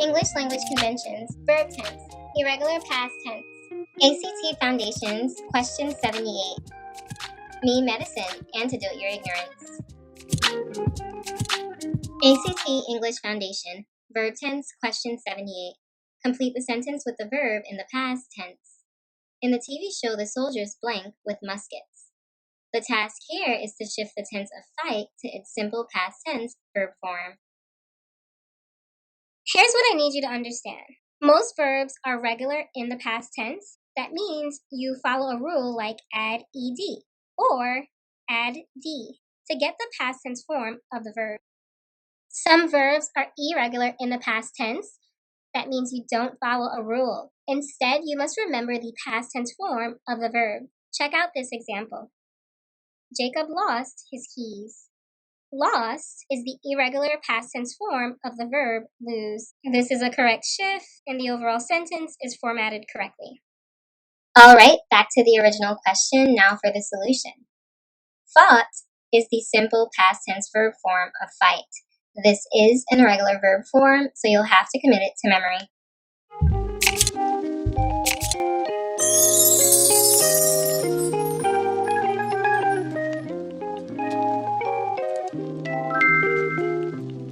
English language conventions, verb tense, irregular past tense. ACT Foundations, question 78. Me medicine, antidote your ignorance. ACT English Foundation, verb tense, question 78. Complete the sentence with the verb in the past tense. In the TV show, the soldiers blank with muskets. The task here is to shift the tense of fight to its simple past tense verb form. Here's what I need you to understand. Most verbs are regular in the past tense. That means you follow a rule like add ed or add d to get the past tense form of the verb. Some verbs are irregular in the past tense. That means you don't follow a rule. Instead, you must remember the past tense form of the verb. Check out this example. Jacob lost his keys. Lost is the irregular past tense form of the verb lose. This is a correct shift, and the overall sentence is formatted correctly. All right, back to the original question, now for the solution. Fought is the simple past tense verb form of fight. This is an irregular verb form, so you'll have to commit it to memory.